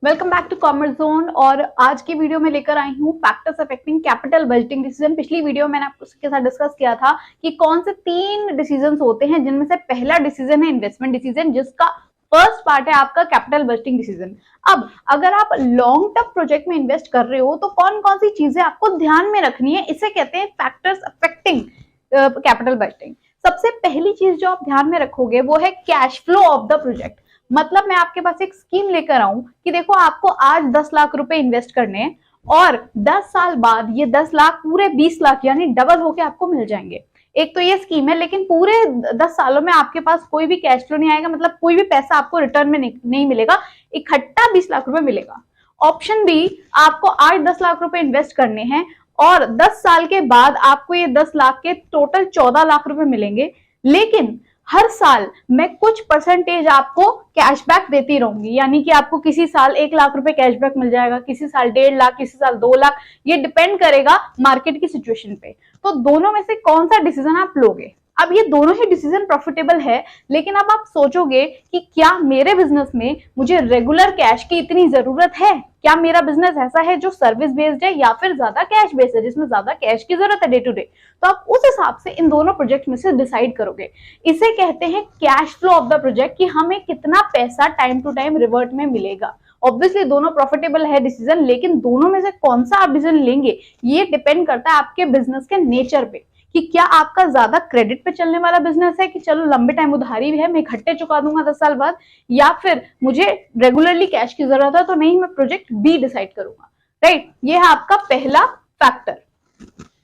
Welcome back to commerce zone. और आज की वीडियो में लेकर आई हूँ factors affecting capital budgeting decision. पिछली वीडियो मैंने आपके साथ डिस्कस किया था कि कौन से 3 डिसीजन होते हैं, जिनमें से पहला डिसीजन है इन्वेस्टमेंट डिसीजन, जिसका फर्स्ट पार्ट है आपका कैपिटल बजटिंग डिसीजन। अब अगर आप लॉन्ग टर्म प्रोजेक्ट में इन्वेस्ट कर रहे हो तो कौन कौन सी चीजें आपको ध्यान में रखनी है, इसे कहते हैं फैक्टर्स अफेक्टिंग कैपिटल बजटिंग। सबसे पहली चीज जो आप ध्यान में रखोगे वो है cash flow of the project. मतलब मैं आपके पास एक स्कीम लेकर आऊं कि देखो आपको आज 10 लाख रुपए इन्वेस्ट करने हैं और 10 साल बाद ये 10 लाख पूरे 20 लाख यानी डबल होके आपको मिल जाएंगे। एक तो ये स्कीम है, लेकिन पूरे 10 सालों में आपके पास कोई भी कैश फ्लो नहीं आएगा, मतलब कोई भी पैसा आपको रिटर्न में नहीं मिलेगा, इकट्ठा 20 लाख रुपए मिलेगा। ऑप्शन बी, आपको आज 10 लाख रुपए इन्वेस्ट करने हैं और 10 साल के बाद आपको ये 10 लाख के टोटल 14 लाख रुपए मिलेंगे, लेकिन हर साल मैं कुछ परसेंटेज आपको कैशबैक देती रहूंगी। यानी कि आपको किसी साल 1 लाख रुपए कैशबैक मिल जाएगा, किसी साल 1.5 लाख, किसी साल 2 लाख, ये डिपेंड करेगा मार्केट की सिचुएशन पे। तो दोनों में से कौन सा डिसीजन आप लोगे? अब ये दोनों ही डिसीजन प्रॉफिटेबल है, लेकिन अब आप सोचोगे कि क्या मेरे बिजनेस में मुझे रेगुलर कैश की इतनी जरूरत है? क्या मेरा बिजनेस ऐसा है जो सर्विस बेस्ड है या फिर ज्यादा कैश बेस्ड है जिसमें ज्यादा कैश की जरूरत है डे टू डे? तो आप उस हिसाब से इन दोनों प्रोजेक्ट में से डिसाइड करोगे। इसे कहते हैं cash flow of the project, कि हमें कितना पैसा टाइम टू टाइम रिवर्ट में मिलेगा। ऑब्वियसली दोनों प्रॉफिटेबल है डिसीजन, लेकिन दोनों में से कौन सा आप डिसीजन लेंगे ये डिपेंड करता है आपके बिजनेस के नेचर पे, कि क्या आपका ज्यादा क्रेडिट पे चलने वाला बिजनेस है कि चलो लंबे टाइम उधारी भी है, मैं इकट्ठे चुका दूंगा 10 साल बाद, या फिर मुझे रेगुलरली कैश की जरूरत है तो नहीं, मैं प्रोजेक्ट बी डिसाइड करूंगा। राइट, ये है आपका पहला फैक्टर।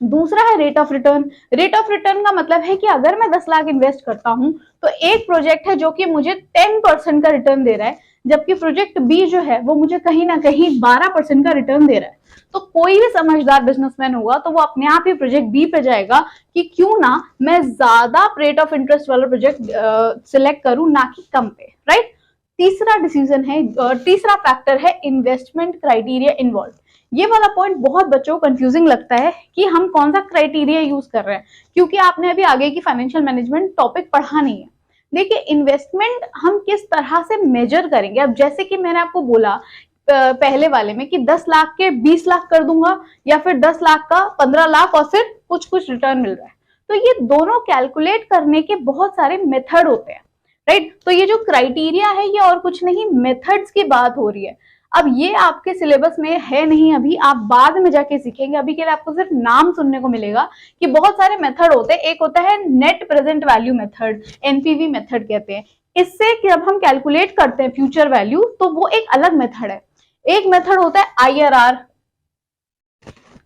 दूसरा है rate of return. Rate of return का मतलब है कि अगर मैं 10 लाख इन्वेस्ट करता हूं तो एक प्रोजेक्ट है जो कि मुझे 10% का रिटर्न दे रहा है, जबकि प्रोजेक्ट बी जो है वो मुझे कहीं ना कहीं 12% का रिटर्न दे रहा है। तो कोई भी समझदार बिजनेसमैन होगा तो वो अपने आप ही प्रोजेक्ट बी पे जाएगा कि क्यों ना मैं ज्यादा रेट ऑफ इंटरेस्ट वाला प्रोजेक्ट सिलेक्ट करूं, ना कि कम पे। राइट, तीसरा डिसीजन है, तीसरा फैक्टर है इन्वेस्टमेंट क्राइटेरिया इन्वॉल्व। ये वाला पॉइंट बहुत बच्चों को कंफ्यूजिंग लगता है कि हम कौन सा क्राइटेरिया यूज कर रहे हैं, क्योंकि आपने अभी आगे की फाइनेंशियल मैनेजमेंट टॉपिक पढ़ा नहीं है। देखिए, इन्वेस्टमेंट हम किस तरह से मेजर करेंगे। अब जैसे कि मैंने आपको बोला पहले वाले में कि 10 लाख के 20 लाख कर दूंगा, या फिर 10 लाख का 15 लाख और फिर कुछ कुछ रिटर्न मिल रहा है, तो ये दोनों कैलकुलेट करने के बहुत सारे मेथड होते हैं। राइट, तो ये जो क्राइटेरिया है ये और कुछ नहीं, मेथड्स की बात हो रही है। अब ये आपके सिलेबस में है नहीं, अभी आप बाद में जाके सीखेंगे। अभी के लिए आपको सिर्फ नाम सुनने को मिलेगा कि बहुत सारे मेथड होते हैं। एक होता है net present value method, NPV method कहते हैं। इससे जब हम कैलकुलेट करते हैं फ्यूचर वैल्यू तो वो एक अलग मेथड है। एक मेथड होता है IRR,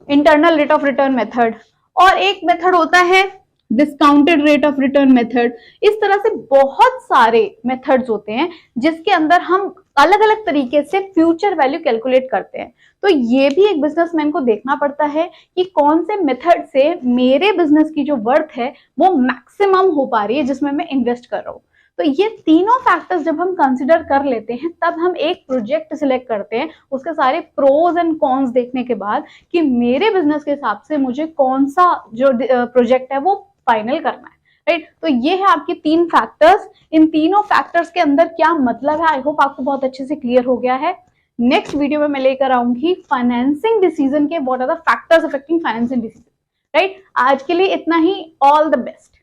internal rate of return method, और एक मेथड होता है discounted rate of return method. इस तरह से बहुत सारे मेथड्स होते हैं जिसके अंदर हम अलग अलग तरीके से फ्यूचर वैल्यू कैलकुलेट करते हैं। तो ये भी एक बिजनेसमैन को देखना पड़ता है कि कौन से मेथड से मेरे बिजनेस की जो वर्थ है वो मैक्सिमम हो पा रही है जिसमें मैं इन्वेस्ट कर रहा हूं। तो ये तीनों फैक्टर्स जब हम कंसिडर कर लेते हैं तब हम एक प्रोजेक्ट सिलेक्ट करते हैं, उसके सारे प्रोज एंड कॉन्स देखने के बाद कि मेरे बिजनेस के हिसाब से मुझे कौन सा जो प्रोजेक्ट है वो फाइनल करना है। राइट, तो ये है आपके 3 फैक्टर्स। इन तीनों फैक्टर्स के अंदर क्या मतलब है, आई होप आपको बहुत अच्छे से क्लियर हो गया है। नेक्स्ट वीडियो में मैं लेकर आऊंगी फाइनेंसिंग डिसीजन के what are the factors affecting financing decision. Right, आज के लिए इतना ही। All the best.